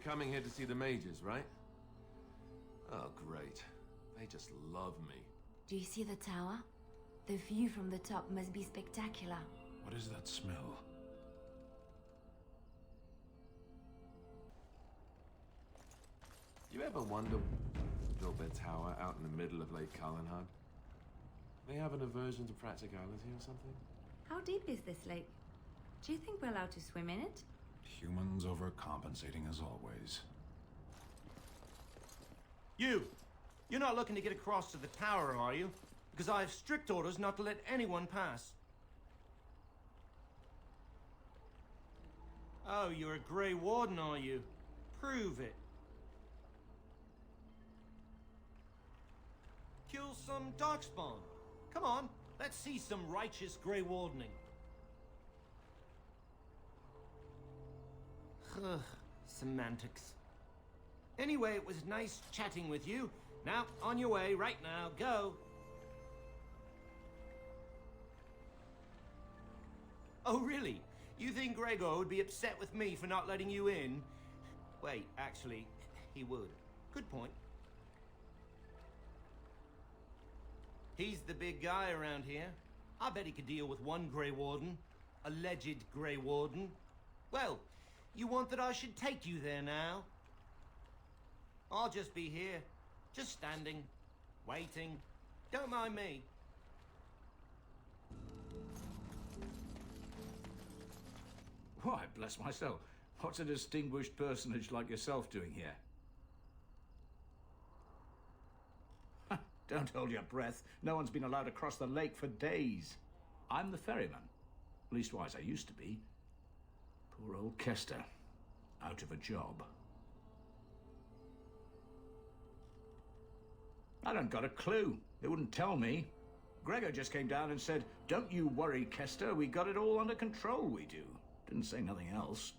coming here to see the mages, right? Oh, great. They just love me. Do you see the tower? The view from the top must be spectacular. What is that smell? You ever wonder built their tower out in the middle of Lake Calenhad? They have an aversion to practicality or something? How deep is this lake? Do you think we're allowed to swim in it? Humans overcompensating as always. You're not looking to get across to the tower, are you? Because I have strict orders not to let anyone pass. Oh, you're a Grey Warden, are you? Prove it. Kill some Darkspawn. Come on, let's see some righteous Grey Wardening. Ugh, semantics. Anyway, it was nice chatting with you. Now, on your way, right now, go. Oh, really? You think Gregor would be upset with me for not letting you in? Wait, actually, he would. Good point. He's the big guy around here. I bet he could deal with one Grey Warden. Alleged Grey Warden. Well, you want that I should take you there now? I'll just be here. Just standing. Waiting. Don't mind me. Why, bless my soul. What's a distinguished personage like yourself doing here? Don't hold your breath. No one's been allowed across the lake for days. I'm the ferryman. Leastwise, I used to be. Poor old Kester. Out of a job. I don't got a clue. They wouldn't tell me. Gregor just came down and said, "Don't you worry, Kester. We got it all under control, we do." Didn't say nothing else.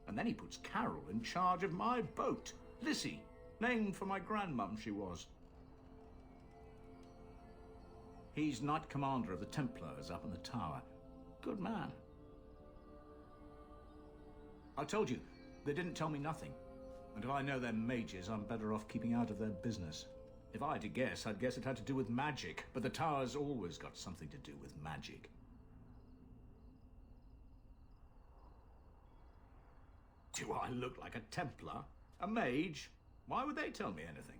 And then he puts Carol in charge of my boat. Lissy. Named for my grandmum she was. He's Knight Commander of the Templars up in the tower. Good man. I told you, they didn't tell me nothing. And if I know they're mages, I'm better off keeping out of their business. If I had to guess, I'd guess it had to do with magic. But the tower's always got something to do with magic. Do I look like a Templar? A mage? Why would they tell me anything?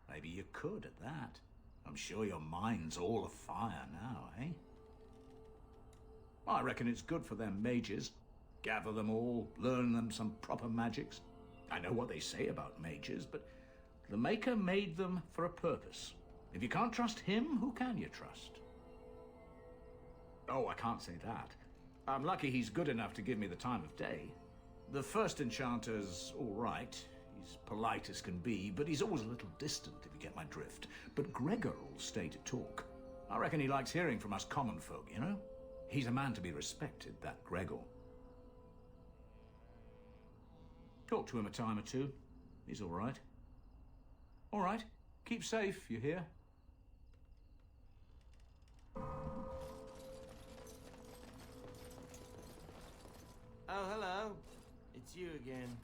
Maybe you could at that. I'm sure your mind's all afire now, eh? I reckon it's good for them mages. Gather them all, learn them some proper magics. I know what they say about mages, but the Maker made them for a purpose. If you can't trust him, who can you trust? Oh, I can't say that. I'm lucky he's good enough to give me the time of day. The first enchanter's all right. He's polite as can be, but he's always a little distant, if you get my drift. But Gregor will stay to talk. I reckon he likes hearing from us common folk, you know? He's a man to be respected, that Gregor. Talk to him a time or two. He's all right. All right. Keep safe, you hear? Oh, hello. It's you again.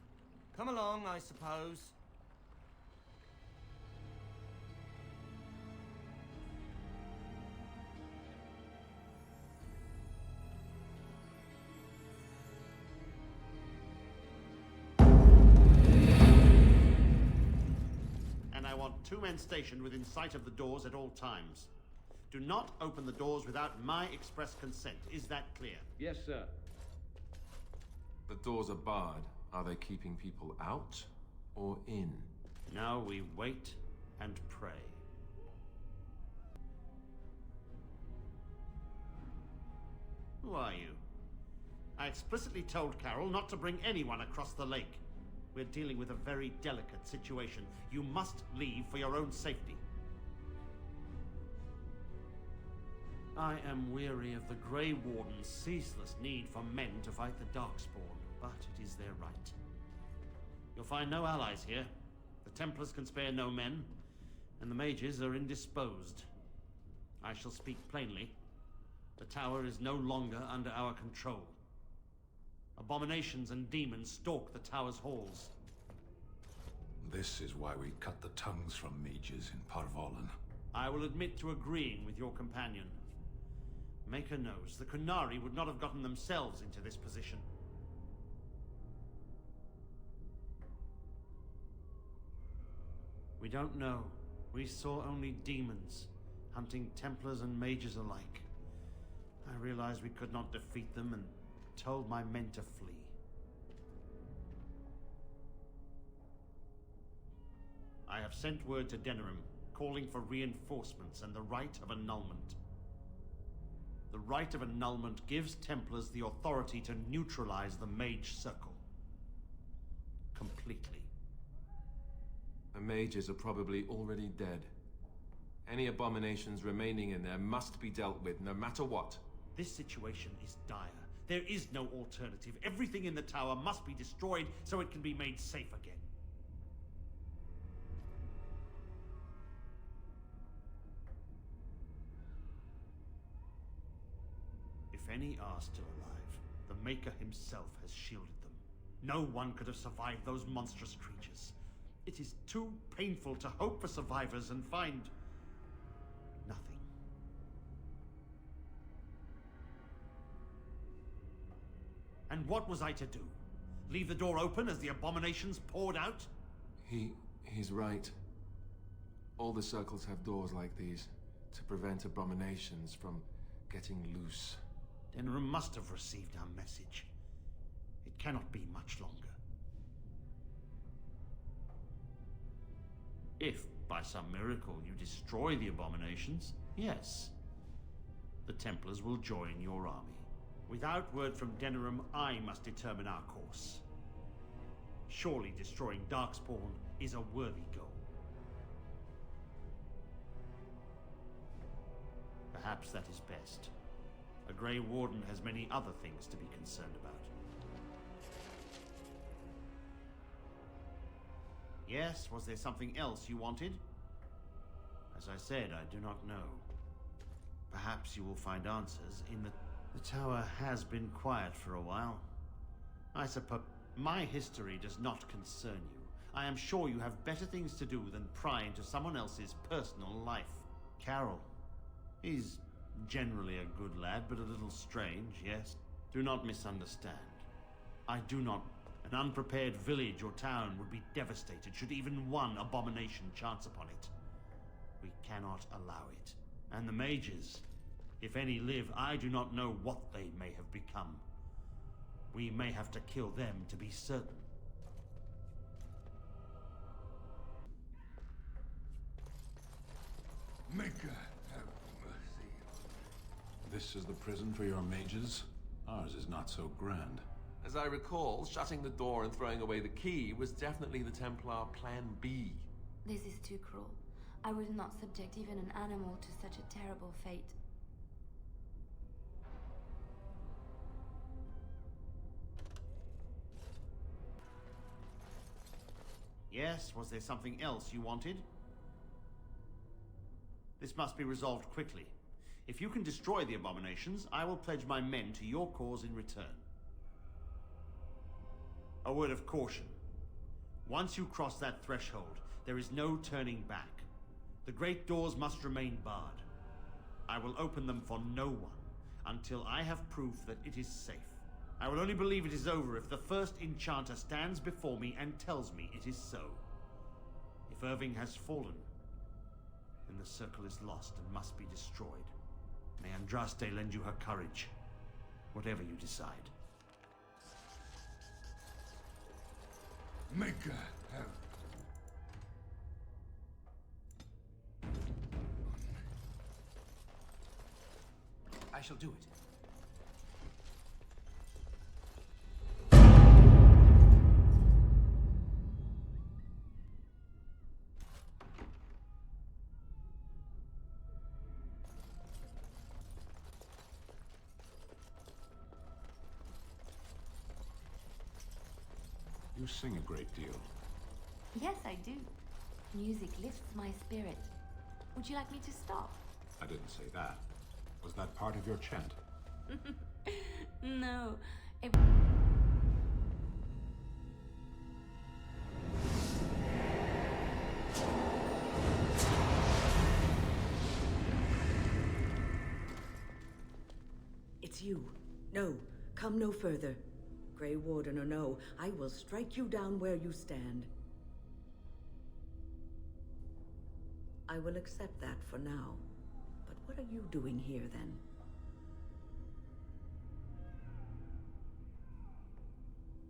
Come along, I suppose. And I want 2 men stationed within sight of the doors at all times. Do not open the doors without my express consent. Is that clear? Yes, sir. The doors are barred. Are they keeping people out or in? Now we wait and pray. Who are you? I explicitly told Carol not to bring anyone across the lake. We're dealing with a very delicate situation. You must leave for your own safety. I am weary of the Grey Warden's ceaseless need for men to fight the Darkspawn, but it is their right. You'll find no allies here. The Templars can spare no men, and the mages are indisposed. I shall speak plainly. The tower is no longer under our control. Abominations and demons stalk the tower's halls. This is why we cut the tongues from mages in Parvolan. I will admit to agreeing with your companion. Maker knows the Kunari would not have gotten themselves into this position. We don't know. We saw only demons, hunting Templars and mages alike. I realized we could not defeat them and told my men to flee. I have sent word to Denerim, calling for reinforcements and the rite of annulment. The rite of annulment gives Templars the authority to neutralize the Mage Circle. Completely. The mages are probably already dead. Any abominations remaining in there must be dealt with, no matter what. This situation is dire. There is no alternative. Everything in the tower must be destroyed so it can be made safe again. If any are still alive, the Maker himself has shielded them. No one could have survived those monstrous creatures. It is too painful to hope for survivors and find nothing. And what was I to do? Leave the door open as the abominations poured out? He's right. All the circles have doors like these, to prevent abominations from getting loose. Denerim must have received our message. It cannot be much longer. If, by some miracle, you destroy the abominations, yes, the Templars will join your army. Without word from Denerim, I must determine our course. Surely destroying Darkspawn is a worthy goal. Perhaps that is best. A Grey Warden has many other things to be concerned about. Yes, was there something else you wanted? As I said, I do not know. Perhaps you will find answers in the tower has been quiet for a while. I suppose my history does not concern you. I am sure you have better things to do than pry into someone else's personal life. Carol. He's generally a good lad, but a little strange, yes? Do not misunderstand. I do not... An unprepared village or town would be devastated should even one abomination chance upon it. We cannot allow it. And the mages, if any live, I do not know what they may have become. We may have to kill them to be certain. Maker, have mercy. This is the prison for your mages? Ours is not so grand. As I recall, shutting the door and throwing away the key was definitely the Templar Plan B. This is too cruel. I would not subject even an animal to such a terrible fate. Yes, was there something else you wanted? This must be resolved quickly. If you can destroy the abominations, I will pledge my men to your cause in return. A word of caution. Once you cross that threshold, there is no turning back. The great doors must remain barred. I will open them for no one until I have proof that it is safe. I will only believe it is over if the first enchanter stands before me and tells me it is so. If Irving has fallen, then the circle is lost and must be destroyed. May Andraste lend you her courage, whatever you decide. Maker, have... I shall do it. You sing a great deal. Yes, I do. Music lifts my spirit. Would you like me to stop? I didn't say that. Was that part of your chant? No. It... It's you. No, come no further. Grey Warden or no, I will strike you down where you stand. I will accept that for now. But what are you doing here, then?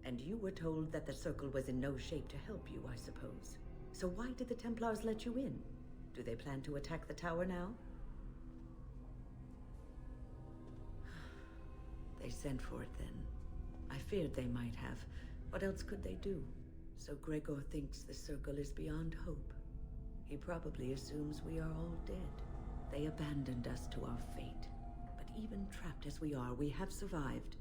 And you were told that the Circle was in no shape to help you, I suppose. So why did the Templars let you in? Do they plan to attack the tower now? They sent for it then. I feared they might have. What else could they do? So Gregor thinks the Circle is beyond hope. He probably assumes we are all dead. They abandoned us to our fate. But even trapped as we are, we have survived.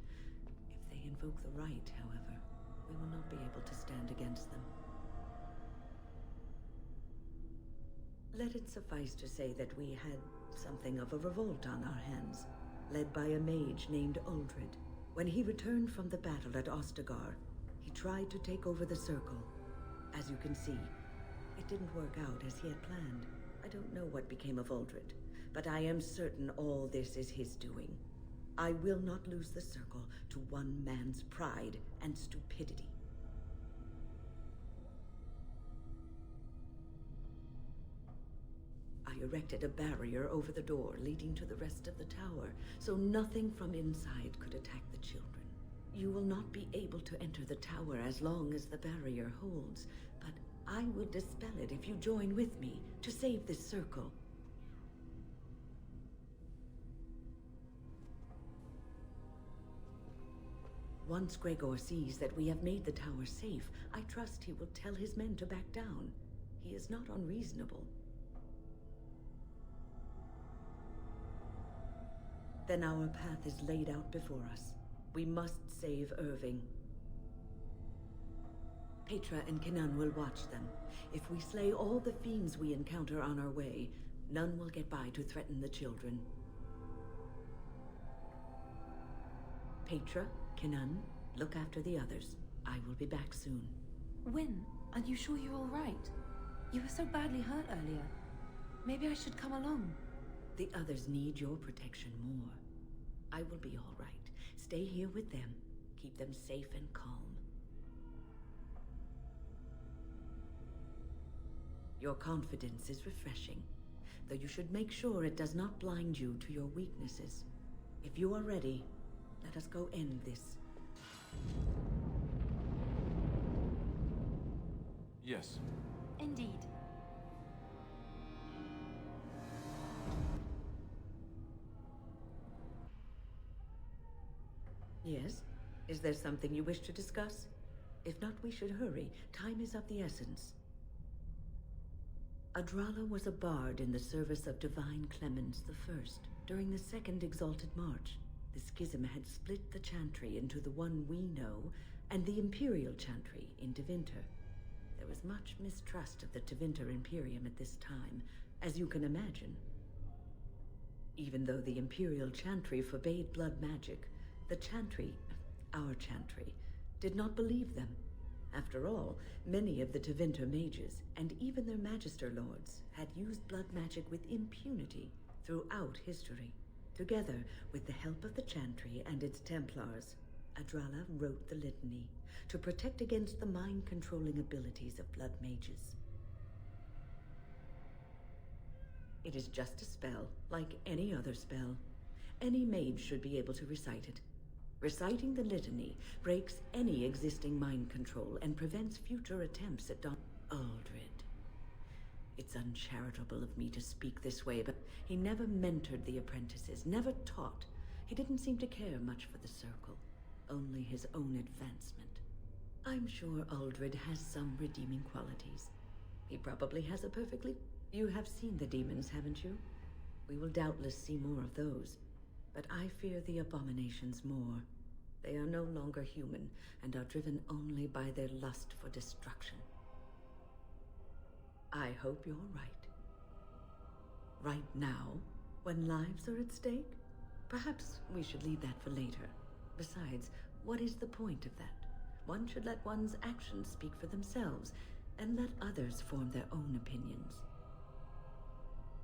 If they invoke the right, however, we will not be able to stand against them. Let it suffice to say that we had something of a revolt on our hands, led by a mage named Uldred. When he returned from the battle at Ostagar, he tried to take over the Circle. As you can see, it didn't work out as he had planned. I don't know what became of Uldred, but I am certain all this is his doing. I will not lose the Circle to one man's pride and stupidity. I erected a barrier over the door leading to the rest of the tower, so nothing from inside could attack the children. You will not be able to enter the tower as long as the barrier holds, but I will dispel it if you join with me to save this Circle. Once Gregor sees that we have made the tower safe, I trust he will tell his men to back down. He is not unreasonable. Then our path is laid out before us. We must save Irving. Petra and Kenan will watch them. If we slay all the fiends we encounter on our way, none will get by to threaten the children. Petra, Kenan, look after the others. I will be back soon. Wyn, are you sure you're all right? You were so badly hurt earlier. Maybe I should come along. The others need your protection more. I will be all right. Stay here with them. Keep them safe and calm. Your confidence is refreshing, though you should make sure it does not blind you to your weaknesses. If you are ready, let us go end this. Yes. Indeed. Yes? Is there something you wish to discuss? If not, we should hurry. Time is of the essence. Adrala was a bard in the service of Divine Clemens I. During the Second Exalted March, the Schism had split the Chantry into the one we know and the Imperial Chantry in Tevinter. There was much mistrust of the Tevinter Imperium at this time, as you can imagine. Even though the Imperial Chantry forbade blood magic, the Chantry, our Chantry, did not believe them. After all, many of the Tevinter mages, and even their Magister Lords, had used blood magic with impunity throughout history. Together, with the help of the Chantry and its Templars, Adrala wrote the Litany to protect against the mind-controlling abilities of blood mages. It is just a spell, like any other spell. Any mage should be able to recite it. Reciting the Litany breaks any existing mind control and prevents future attempts at Uldred. It's uncharitable of me to speak this way, but he never mentored the apprentices, never taught. He didn't seem to care much for the Circle, only his own advancement. I'm sure Uldred has some redeeming qualities. He probably has a perfectly... You have seen the demons, haven't you? We will doubtless see more of those. But I fear the abominations more. They are no longer human, and are driven only by their lust for destruction. I hope you're right. Right now, when lives are at stake? Perhaps we should leave that for later. Besides, what is the point of that? One should let one's actions speak for themselves, and let others form their own opinions.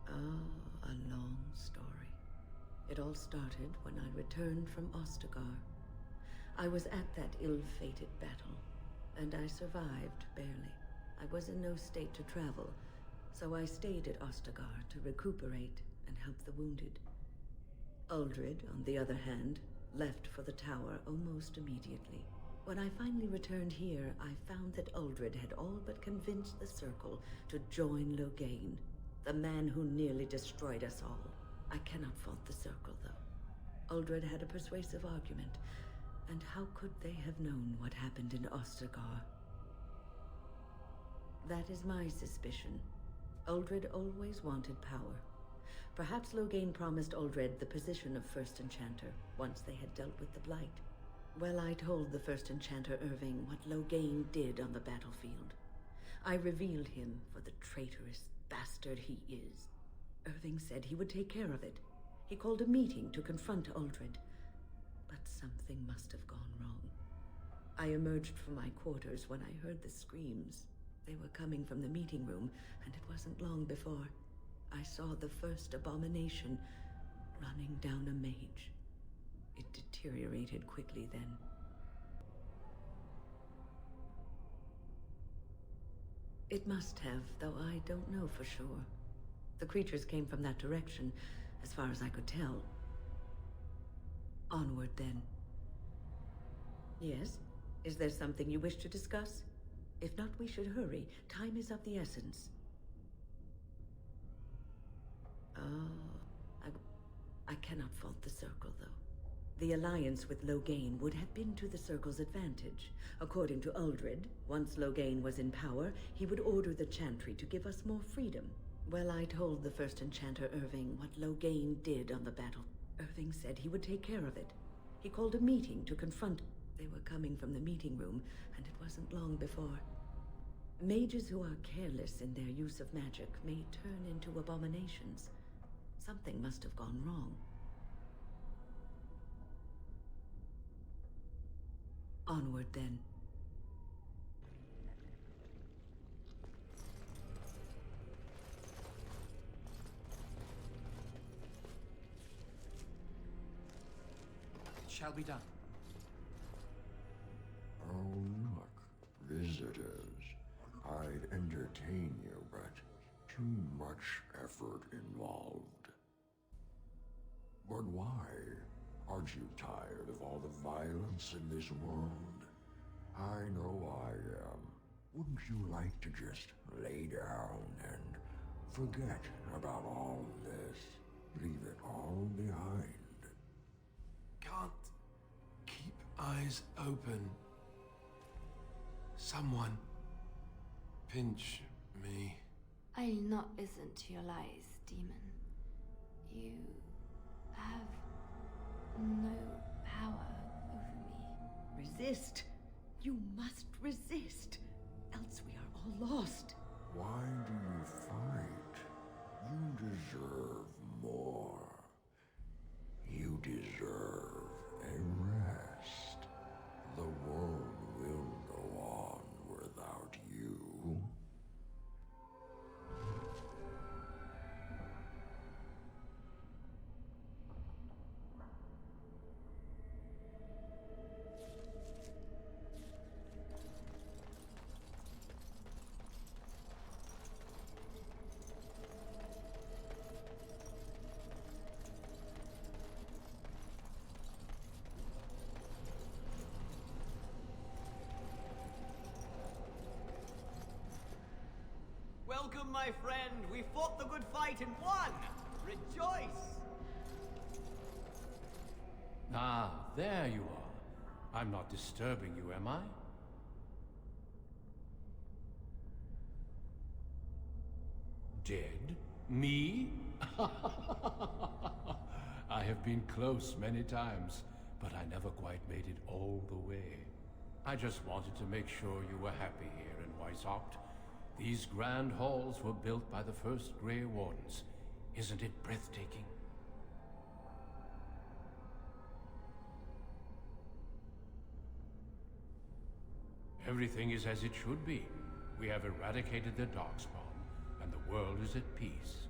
Oh, a long story. It all started when I returned from Ostagar. I was at that ill-fated battle, and I survived, barely. I was in no state to travel, so I stayed at Ostagar to recuperate and help the wounded. Uldred, on the other hand, left for the tower almost immediately. When I finally returned here, I found that Uldred had all but convinced the Circle to join Loghain, the man who nearly destroyed us all. I cannot fault the Circle, though. Uldred had a persuasive argument, and how could they have known what happened in Ostagar? That is my suspicion. Uldred always wanted power. Perhaps Loghain promised Uldred the position of First Enchanter once they had dealt with the Blight. Well, I told the First Enchanter Irving what Loghain did on the battlefield. I revealed him for the traitorous bastard he is. Irving said he would take care of it. He called a meeting to confront Uldred. But something must have gone wrong. I emerged from my quarters when I heard the screams. They were coming from the meeting room, and it wasn't long before I saw the first abomination running down a mage. It deteriorated quickly then. It must have, though I don't know for sure. The creatures came from that direction, as far as I could tell. Onward, then. Yes? Is there something you wish to discuss? If not, we should hurry. Time is of the essence. I cannot fault the Circle, though. The alliance with Loghain would have been to the Circle's advantage. According to Uldred, once Loghain was in power, he would order the Chantry to give us more freedom. Well, I told the First Enchanter Irving what Loghain did on the battle. Irving said he would take care of it. He called a meeting to confront. They were coming from the meeting room, and it wasn't long before. Mages who are careless in their use of magic may turn into abominations. Something must have gone wrong. Onward, then. It shall be done. Oh, look, visitors. I'd entertain you, but too much effort involved. But why? Aren't you tired of all the violence in this world? I know I am. Wouldn't you like to just lay down and forget about all this? Leave it all behind? Can't keep eyes open. Someone pinch me. I'll not listen to your lies, demon. You have no power over me. Resist. You must resist. Else we are all lost. Why do you fight? You deserve more. You deserve a rest. The world will go on without you. Welcome, my friend. We fought the good fight and won. Rejoice! Ah, there you are. I'm not disturbing you, am I? Dead? Me? I have been close many times, but I never quite made it all the way. I just wanted to make sure you were happy here in Weishaupt. These grand halls were built by the first Grey Wardens. Isn't it breathtaking? Everything is as it should be. We have eradicated the Darkspawn, and the world is at peace.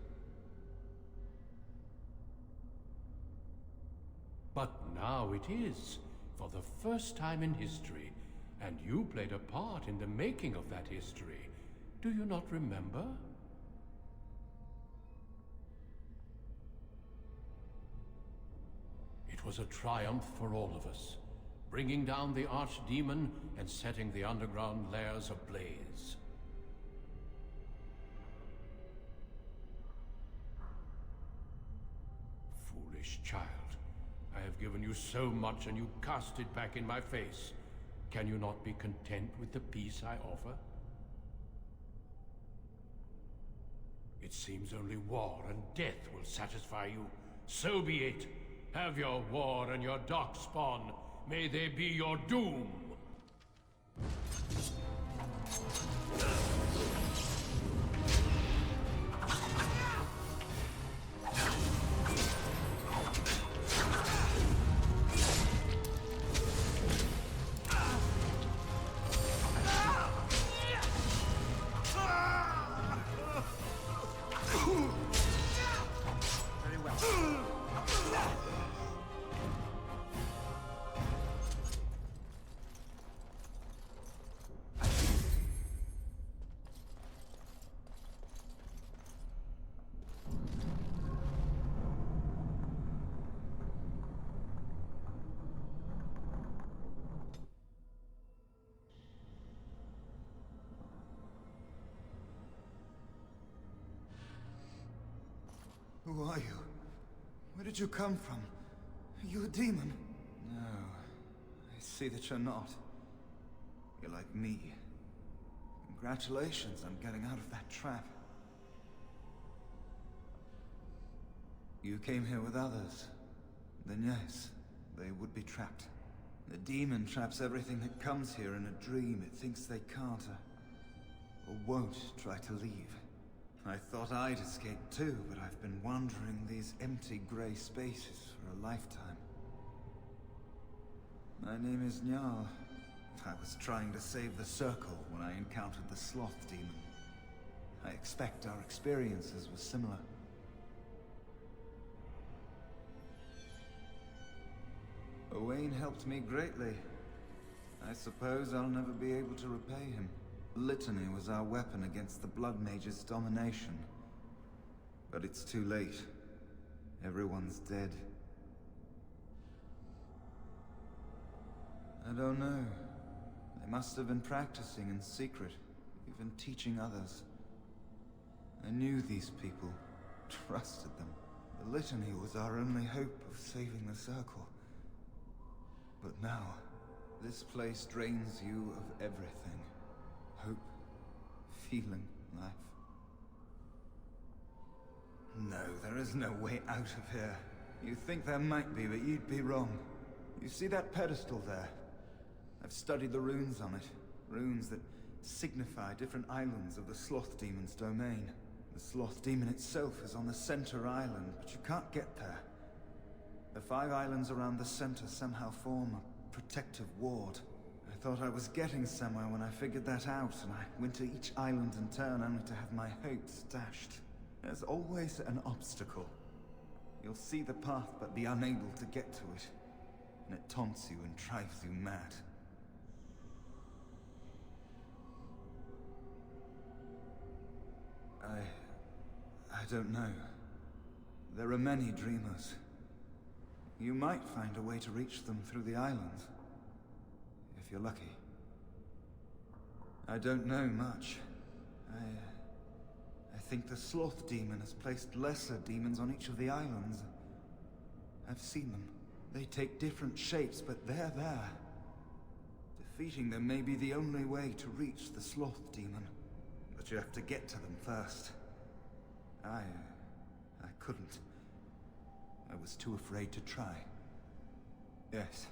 But now it is, for the first time in history, and you played a part in the making of that history. Do you not remember? It was a triumph for all of us, bringing down the archdemon and setting the underground lairs ablaze. Foolish child. I have given you so much and you cast it back in my face. Can you not be content with the peace I offer? It seems only war and death will satisfy you. So be it. Have your war and your darkspawn. May they be your doom. Who are you? Where did you come from? Are you a demon? No. I see that you're not. You're like me. Congratulations on getting out of that trap. You came here with others. Then yes, they would be trapped. The demon traps everything that comes here in a dream it thinks they can't or won't try to leave. I thought I'd escape too, but I've been wandering these empty grey spaces for a lifetime. My name is Njal. I was trying to save the Circle when I encountered the Sloth Demon. I expect our experiences were similar. Owain helped me greatly. I suppose I'll never be able to repay him. Litany was our weapon against the Blood Mage's domination. But it's too late. Everyone's dead. I don't know. They must have been practicing in secret, even teaching others. I knew these people, trusted them. The Litany was our only hope of saving the Circle. But now, this place drains you of everything. Hope, feeling, life. No, there is no way out of here. You think there might be, but you'd be wrong. You see that pedestal there? I've studied the runes on it. Runes that signify different islands of the Sloth Demon's domain. The Sloth Demon itself is on the center island, but you can't get there. The 5 islands around the center somehow form a protective ward. I thought I was getting somewhere when I figured that out, and I went to each island in turn only to have my hopes dashed. There's always an obstacle. You'll see the path but be unable to get to it, and it taunts you and drives you mad. I don't know. There are many dreamers. You might find a way to reach them through the islands. If you're lucky. I don't know much. I think the Sloth Demon has placed lesser demons on each of the islands. I've seen them. They take different shapes, but they're there. Defeating them may be the only way to reach the Sloth Demon. But you have to get to them first. I couldn't. I was too afraid to try. Yes.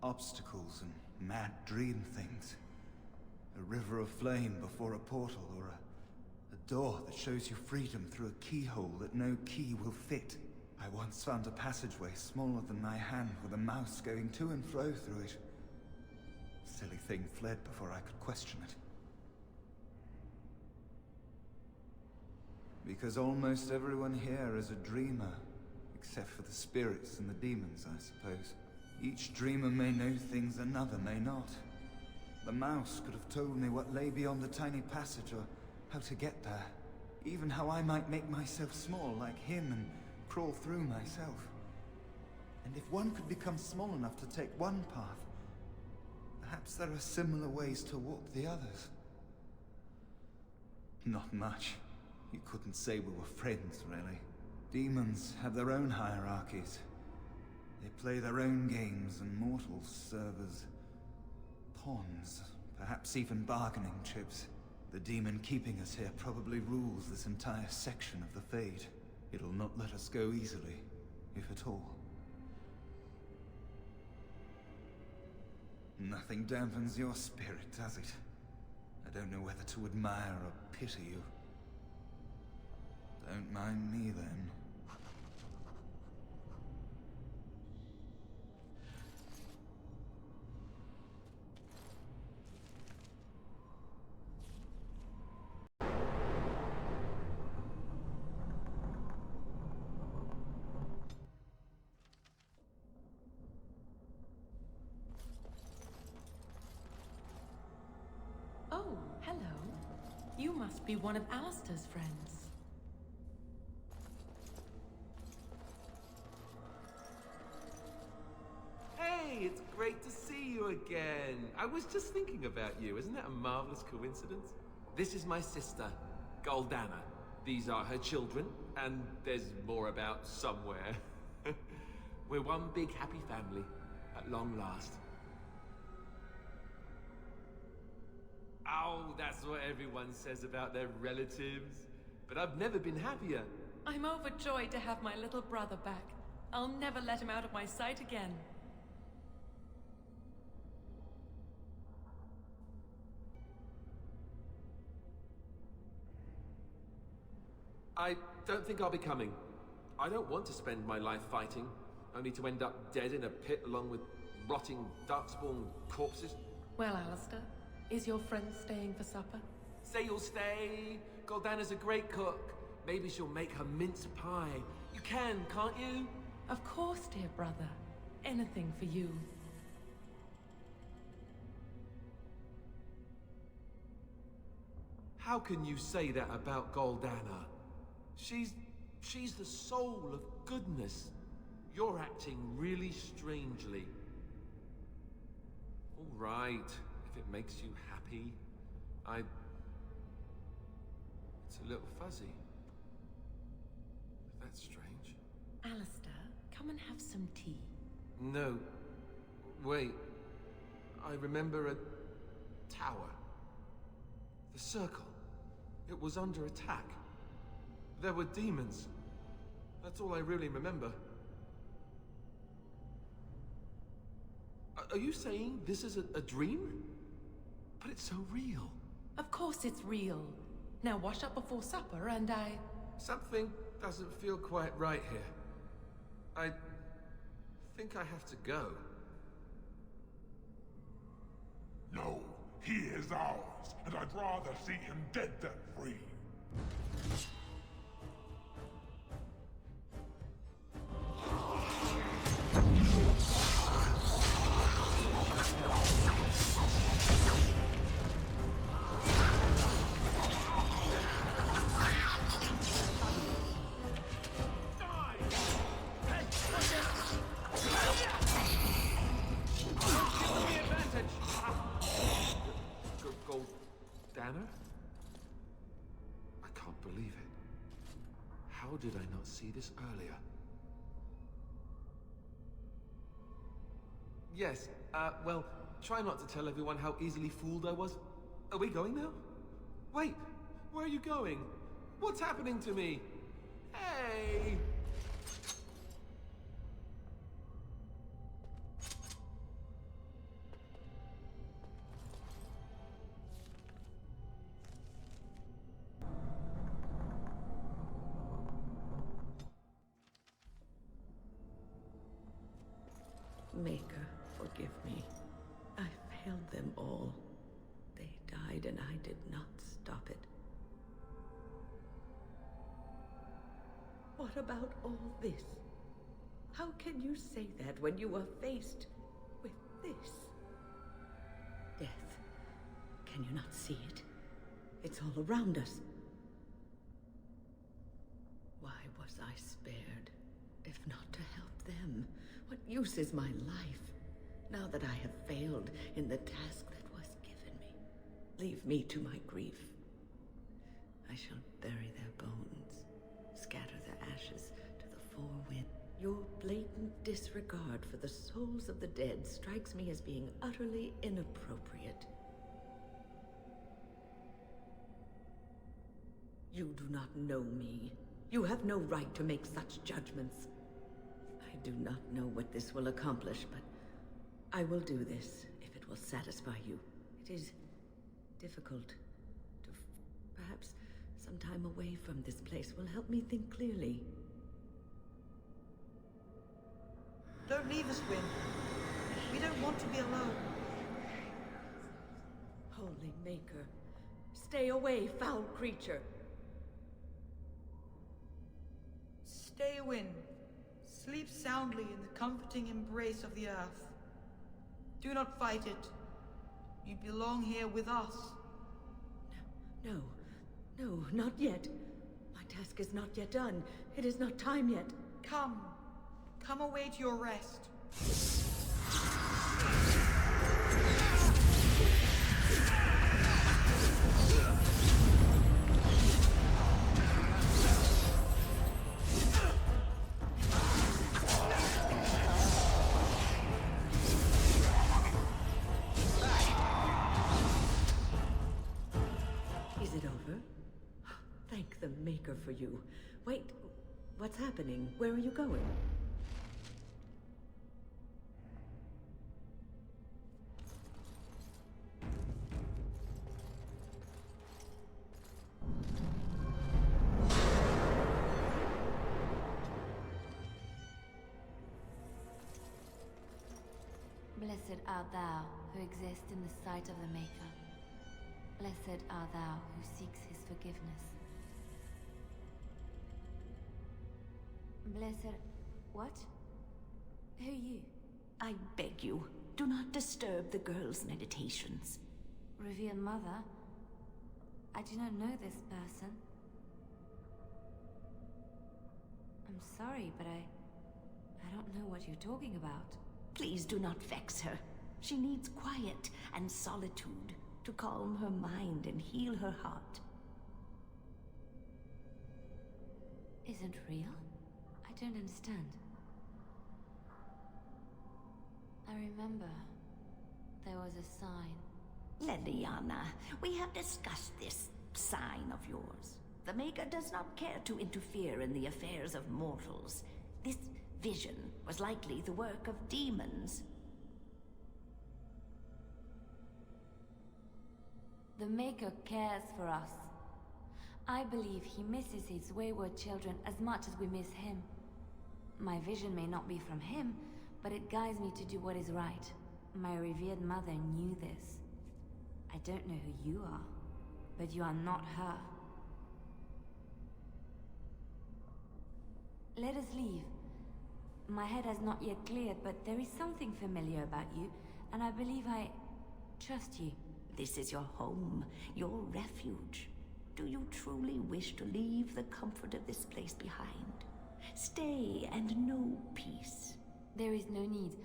Obstacles and mad dream things. A river of flame before a portal, or a door that shows you freedom through a keyhole that no key will fit. I once found a passageway smaller than my hand with a mouse going to and fro through it. Silly thing fled before I could question it. Because almost everyone here is a dreamer, Except for the spirits and the demons, I suppose. Each dreamer may know things another may not. The mouse could have told me what lay beyond the tiny passage or how to get there. Even how I might make myself small like him and crawl through myself. And if one could become small enough to take one path, perhaps there are similar ways to walk the others. Not much. You couldn't say we were friends, really. Demons have their own hierarchies. They play their own games, and mortals serve as pawns, perhaps even bargaining chips. The demon keeping us here probably rules this entire section of the Fade. It'll not let us go easily, if at all. Nothing dampens your spirit, does it? I don't know whether to admire or pity you. Don't mind me, then. Oh, hello. You must be one of Alistair's friends. Hey, it's great to see you again. I was just thinking about you. Isn't that a marvelous coincidence? This is my sister, Goldana. These are her children, and there's more about somewhere. We're one big happy family, at long last. Oh, that's what everyone says about their relatives. But I've never been happier. I'm overjoyed to have my little brother back. I'll never let him out of my sight again. I don't think I'll be coming. I don't want to spend my life fighting, only to end up dead in a pit along with rotting darkspawn corpses. Well, Alistair, is your friend staying for supper? Say you'll stay. Goldana's a great cook. Maybe she'll make her mince pie. You can, can't you? Of course, dear brother. Anything for you. How can you say that about Goldana? She's the soul of goodness. You're acting really strangely. All right, if it makes you happy. It's a little fuzzy. That's strange. Alistair, come and have some tea. No. Wait. I remember a tower. The circle. It was under attack. There were demons. That's all I really remember. Are you saying this is a dream? But it's so real. Of course it's real. Now wash up before supper and Something doesn't feel quite right here. I think I have to go. No, he is ours, and I'd rather see him dead than free. Goldana? I can't believe it. How did I not see this earlier? Yes, well, try not to tell everyone how easily fooled I was. Are we going now? Wait, where are you going? What's happening to me? Hey! Maker, forgive me. I failed them all. They died and I did not stop it. What about all this? How can you say that when you are faced with this? Death. Can you not see it? It's all around us. Why was I spared, if not to help them? What use is my life, now that I have failed in the task that was given me? Leave me to my grief. I shall bury their bones, scatter their ashes to the four winds. Your blatant disregard for the souls of the dead strikes me as being utterly inappropriate. You do not know me. You have no right to make such judgments. I do not know what this will accomplish, but I will do this if it will satisfy you. It is difficult to... Perhaps some time away from this place will help me think clearly. Don't leave us, Wynne. We don't want to be alone. Holy Maker, stay away, foul creature. Stay, Wynne. Sleep soundly in the comforting embrace of the earth. Do not fight it. You belong here with us. No, not yet. My task is not yet done. It is not time yet. Come. Come away to your rest. Is it over? Thank the Maker for you. Wait, what's happening? Where are you going? Blessed art thou who exists in the sight of the Maker. Blessed art thou who seeks his forgiveness. Blessed... what? Who are you? I beg you, do not disturb the girl's meditations. Revered Mother? I do not know this person. I'm sorry, but I don't know what you're talking about. Please do not vex her. She needs quiet and solitude to calm her mind and heal her heart. Isn't real? I don't understand. I remember there was a sign. Leliana, we have discussed this sign of yours. The Maker does not care to interfere in the affairs of mortals. This vision was likely the work of demons. The Maker cares for us. I believe he misses his wayward children as much as we miss him. My vision may not be from him, but it guides me to do what is right. My revered mother knew this. I don't know who you are, but you are not her. Let us leave. My head has not yet cleared, but there is something familiar about you, and I believe I trust you. This is your home, your refuge. Do you truly wish to leave the comfort of this place behind? Stay and know peace. There is no need.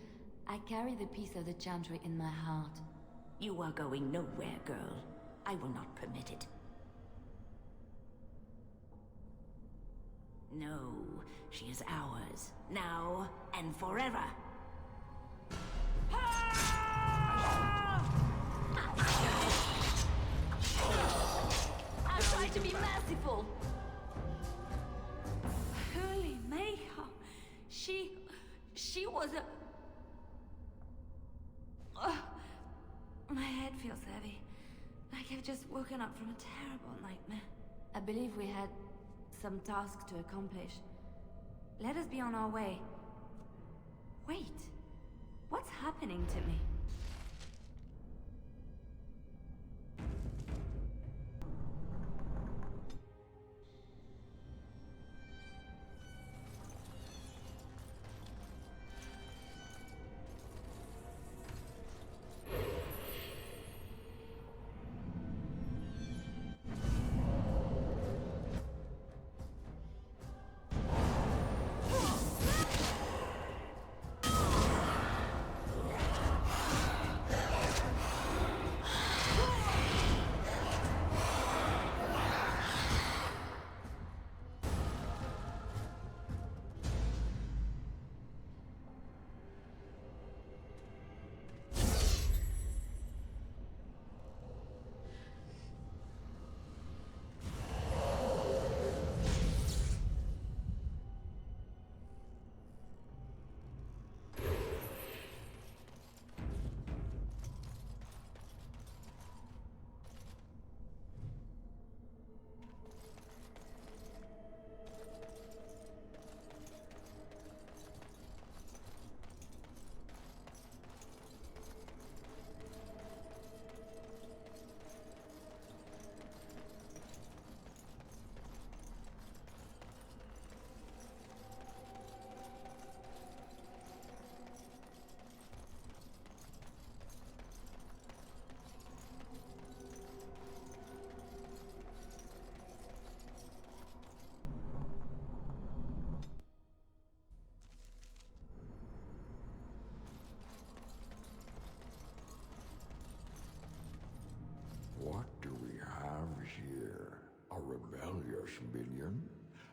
I carry the peace of the Chantry in my heart. You are going nowhere, girl. I will not permit it. No, she is ours, now and forever. I tried to be merciful. Holy Maker, she was a... My head feels heavy, like I've just woken up from a terrible nightmare. I believe we had some task to accomplish. Let us be on our way. Wait, what's happening to me?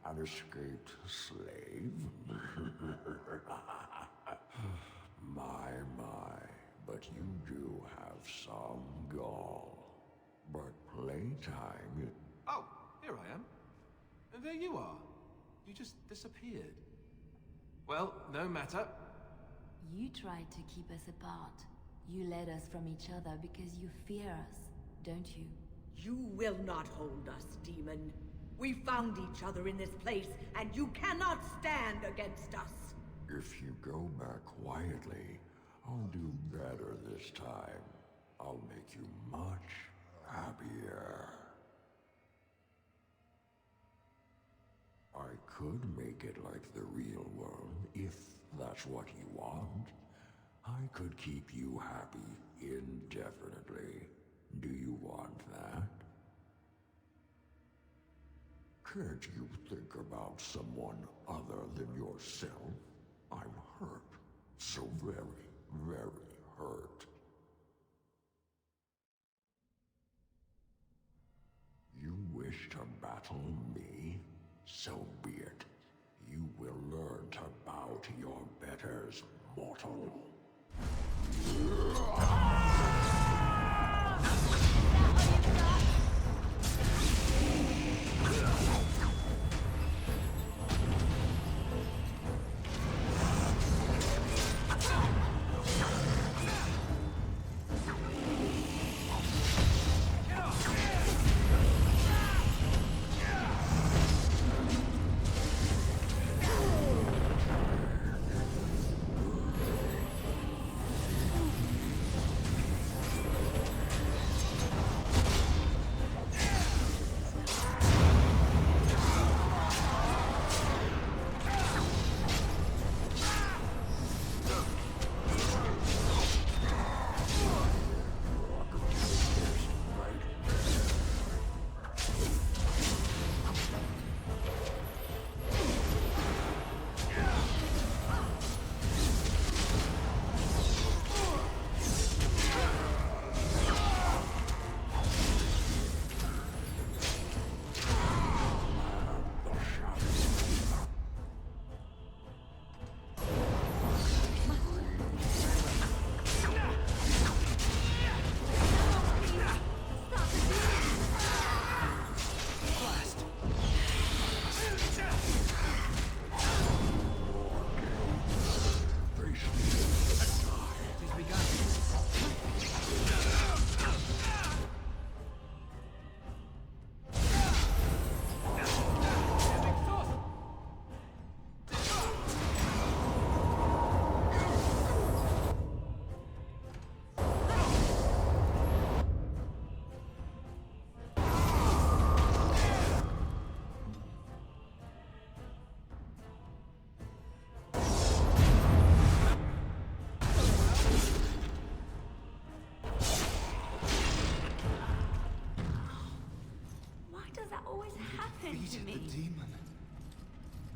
An escaped slave? My, but you do have some gall. But playtime... Oh, here I am. And there you are. You just disappeared. Well, no matter. You tried to keep us apart. You led us from each other because you fear us, don't you? You will not hold us, demon. We found each other in this place, and you cannot stand against us. If you go back quietly, I'll do better this time. I'll make you much happier. I could make it like the real world, if that's what you want. I could keep you happy indefinitely. Do you want that? Can't you think about someone other than yourself? I'm hurt. So very, very hurt. You wish to battle me? So be it. You will learn to bow to your betters, mortal.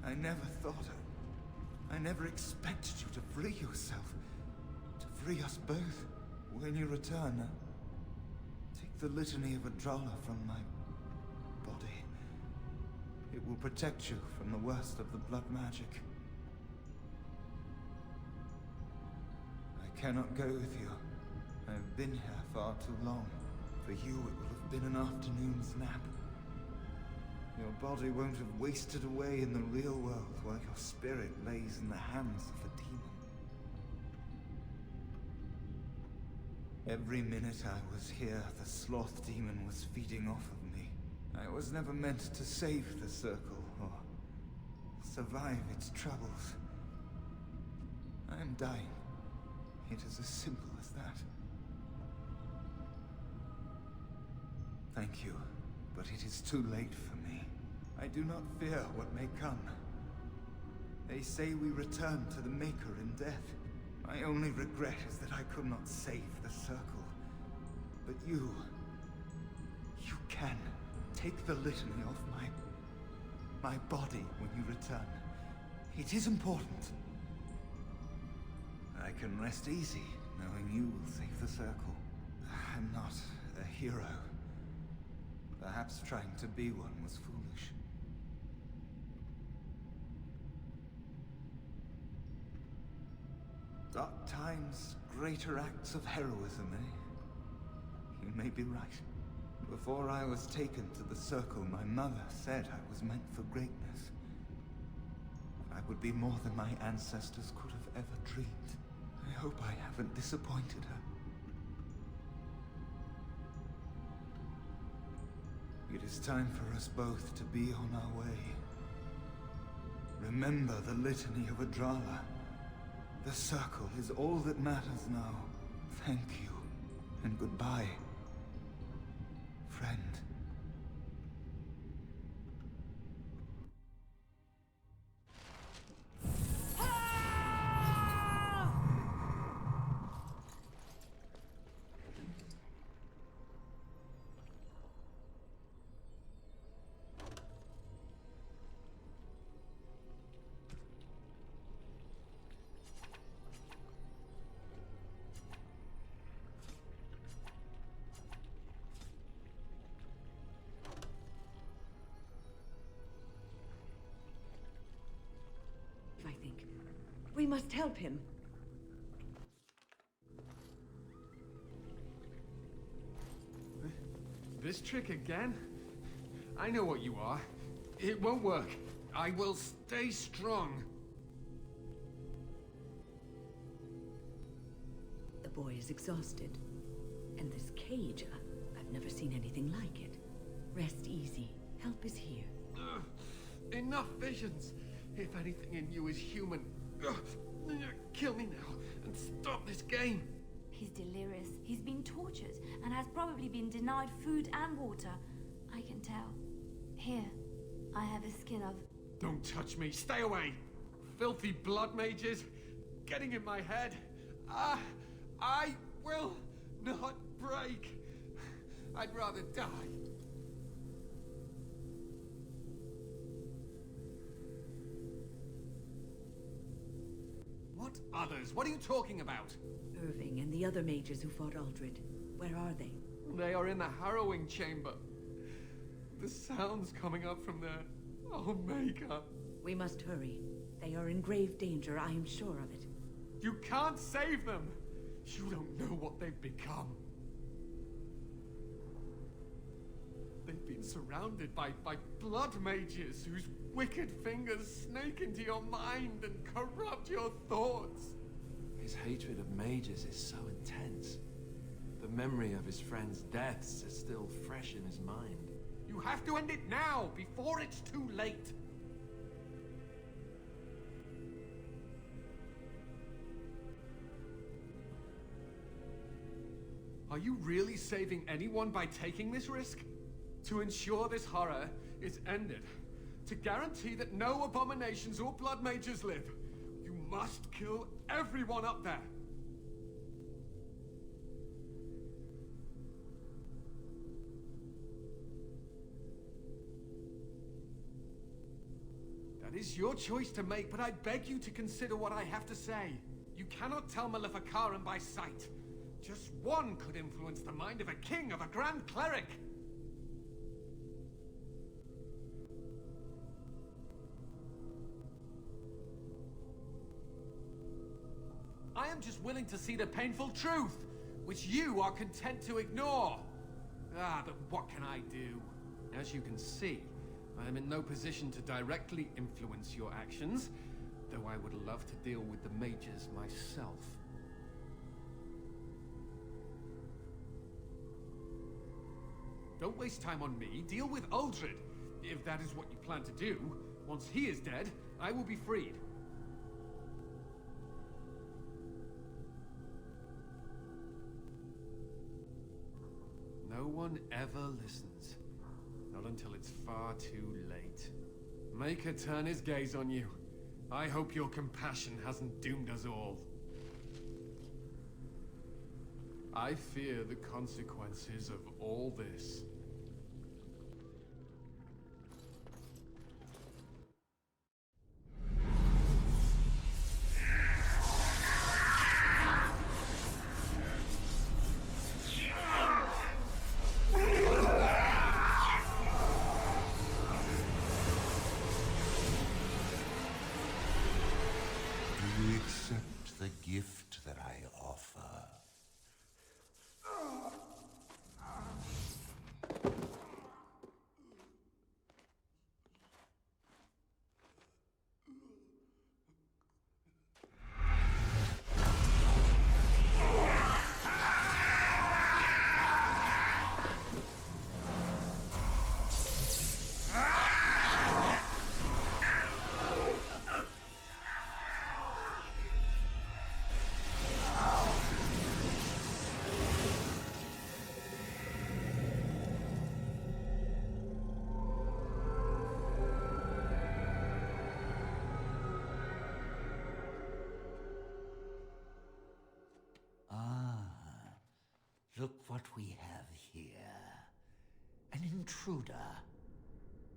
I never thought I never expected you to free yourself. To free us both. When you return, take the litany of Adralla from my body. It will protect you from the worst of the blood magic. I cannot go with you. I have been here far too long. For you, it will have been an afternoon's nap. Your body won't have wasted away in the real world while your spirit lays in the hands of the demon. Every minute I was here, the sloth demon was feeding off of me. I was never meant to save the circle or survive its troubles. I am dying. It is as simple as that. Thank you, but it is too late for me. I do not fear what may come. They say we return to the Maker in death. My only regret is that I could not save the circle. But you can take the litany off my body when you return. It is important. I can rest easy knowing you will save the circle. I'm not a hero. Perhaps trying to be one was foolish. Dark times, greater acts of heroism, eh? You may be right. Before I was taken to the Circle, my mother said I was meant for greatness. I would be more than my ancestors could have ever dreamed. I hope I haven't disappointed her. It is time for us both to be on our way. Remember the litany of Adrala. The Circle is all that matters now. Thank you, and goodbye, friend. I think. We must help him. This trick again? I know what you are. It won't work. I will stay strong. The boy is exhausted. And this cage, I've never seen anything like it. Rest easy. Help is here. Enough visions. If anything in you is human, kill me now and stop this game. He's delirious. He's been tortured and has probably been denied food and water. I can tell. Here, I have a skin of... Don't touch me. Stay away. Filthy blood mages. Getting in my head. I will not break. I'd rather die. What others? What are you talking about? Irving and the other mages who fought Aldred. Where are they? They are in the harrowing chamber. The sounds coming up from there. Oh, Maker. We must hurry. They are in grave danger, I am sure of it. You can't save them! You don't know what they've become. They've been surrounded by blood mages whose wicked fingers snake into your mind and corrupt your thoughts. His hatred of mages is so intense. The memory of his friends' deaths is still fresh in his mind. You have to end it now, before it's too late. Are you really saving anyone by taking this risk? To ensure this horror is ended. To guarantee that no abominations or blood mages live, you must kill everyone up there. That is your choice to make, but I beg you to consider what I have to say. You cannot tell Maleficarum by sight. Just one could influence the mind of a king, of a grand cleric. I am just willing to see the painful truth, which you are content to ignore. But what can I do? As you can see, I am in no position to directly influence your actions, though I would love to deal with the mages myself. Don't waste time on me. Deal with Uldred. If that is what you plan to do, once he is dead, I will be freed. No one ever listens. Not until it's far too late. Maker turn his gaze on you. I hope your compassion hasn't doomed us all. I fear the consequences of all this. Do we accept the gift that I offer. Look what we have here. An intruder.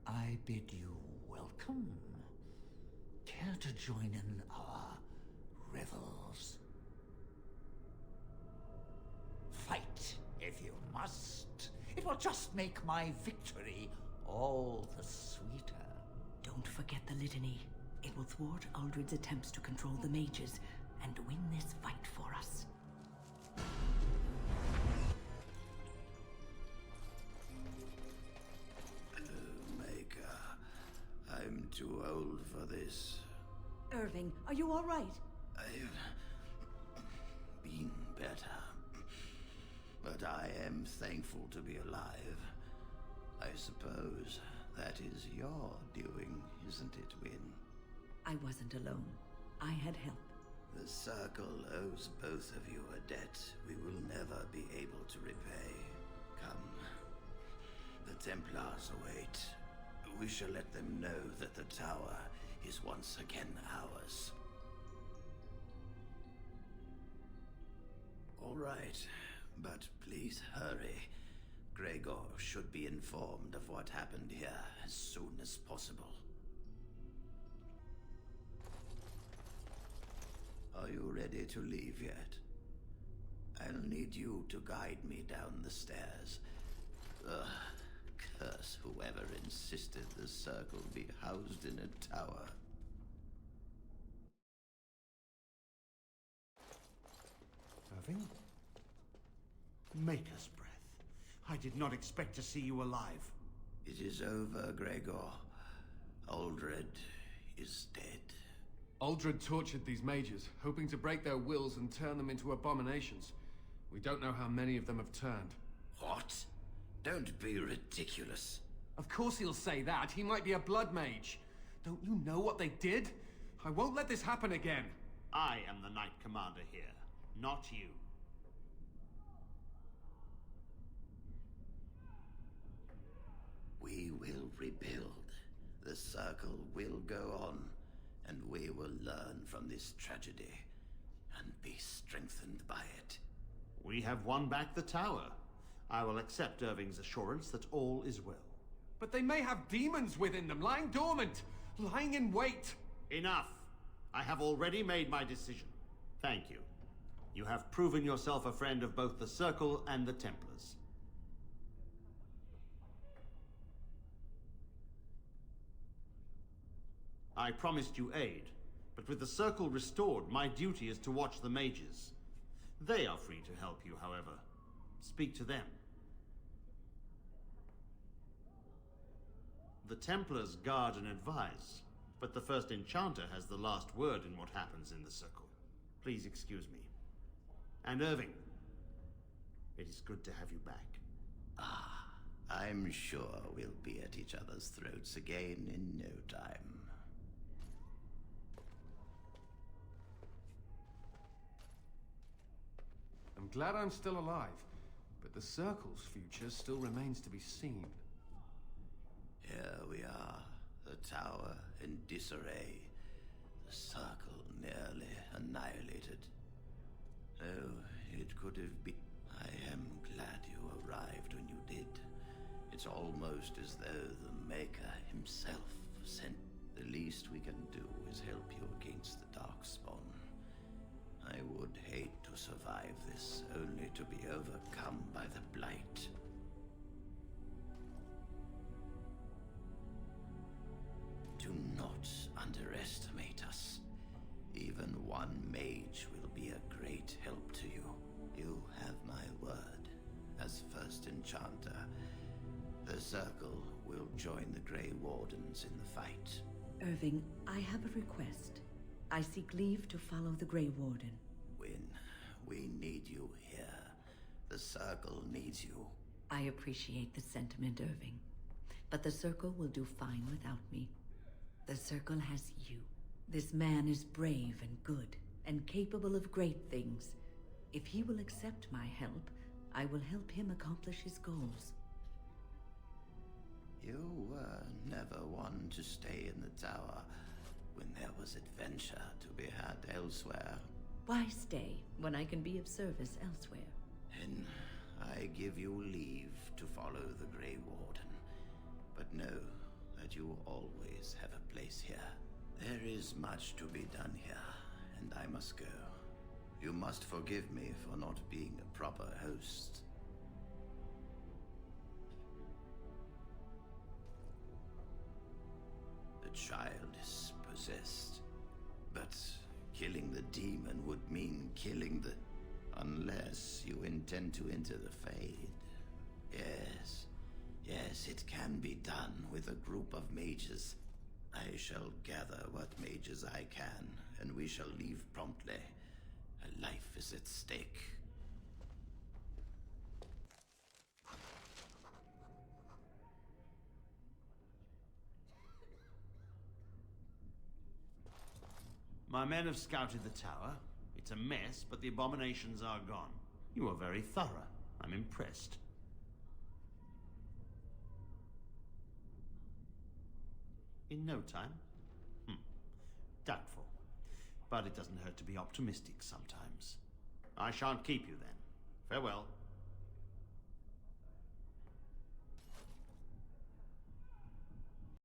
I bid you welcome. Care to join in our revels? Fight, if you must. It will just make my victory all the sweeter. Don't forget the litany. It will thwart Aldred's attempts to control the mages and win this fight for us. I'm too old for this. Irving, are you all right? I've been better. But I am thankful to be alive. I suppose that is your doing, isn't it, Win? I wasn't alone. I had help. The Circle owes both of you a debt we will never be able to repay. Come. The Templars await. We shall let them know that the tower is once again ours. All right, but please hurry. Gregor should be informed of what happened here as soon as possible. Are you ready to leave yet? I'll need you to guide me down the stairs. Ugh. Curse whoever insisted the Circle be housed in a tower. Irving? Maker's breath. I did not expect to see you alive. It is over, Gregor. Aldred is dead. Aldred tortured these mages, hoping to break their wills and turn them into abominations. We don't know how many of them have turned. What? Don't be ridiculous. Of course he'll say that. He might be a blood mage. Don't you know what they did? I won't let this happen again. I am the Knight Commander here, not you. We will rebuild. The Circle will go on, and we will learn from this tragedy and be strengthened by it. We have won back the tower. I will accept Irving's assurance that all is well. But they may have demons within them, lying dormant, lying in wait. Enough! I have already made my decision. Thank you. You have proven yourself a friend of both the Circle and the Templars. I promised you aid, but with the Circle restored, my duty is to watch the mages. They are free to help you, however. Speak to them. The Templars guard and advise, but the first enchanter has the last word in what happens in the Circle. Please excuse me. And Irving, it is good to have you back. Ah, I'm sure we'll be at each other's throats again in no time. I'm glad I'm still alive, but the Circle's future still remains to be seen. Here we are, the tower in disarray, the Circle nearly annihilated. Oh, it could have been. I am glad you arrived when you did. It's almost as though the Maker himself sent. The least we can do is help you against the Darkspawn. I would hate to survive this, only to be overcome by the Blight. Do not underestimate us. Even one mage will be a great help to you. You have my word. As first enchanter, the Circle will join the Grey Wardens in the fight. Irving, I have a request. I seek leave to follow the Grey Warden. When we need you here, the Circle needs you. I appreciate the sentiment, Irving. But the Circle will do fine without me. The Circle has you. This man is brave and good, and capable of great things. If he will accept my help, I will help him accomplish his goals. You were never one to stay in the tower when there was adventure to be had elsewhere. Why stay when I can be of service elsewhere? Then I give you leave to follow the Grey Warden. But know that you always have a place here. There is much to be done here, and I must go. You must forgive me for not being a proper host. The child is possessed, but killing the demon would mean killing the... Unless you intend to enter the Fade. Yes, it can be done with a group of mages. I shall gather what mages I can, and we shall leave promptly. A life is at stake. My men have scouted the tower. It's a mess, but the abominations are gone. You are very thorough. I'm impressed. In no time? Doubtful. But it doesn't hurt to be optimistic sometimes. I shan't keep you then. Farewell.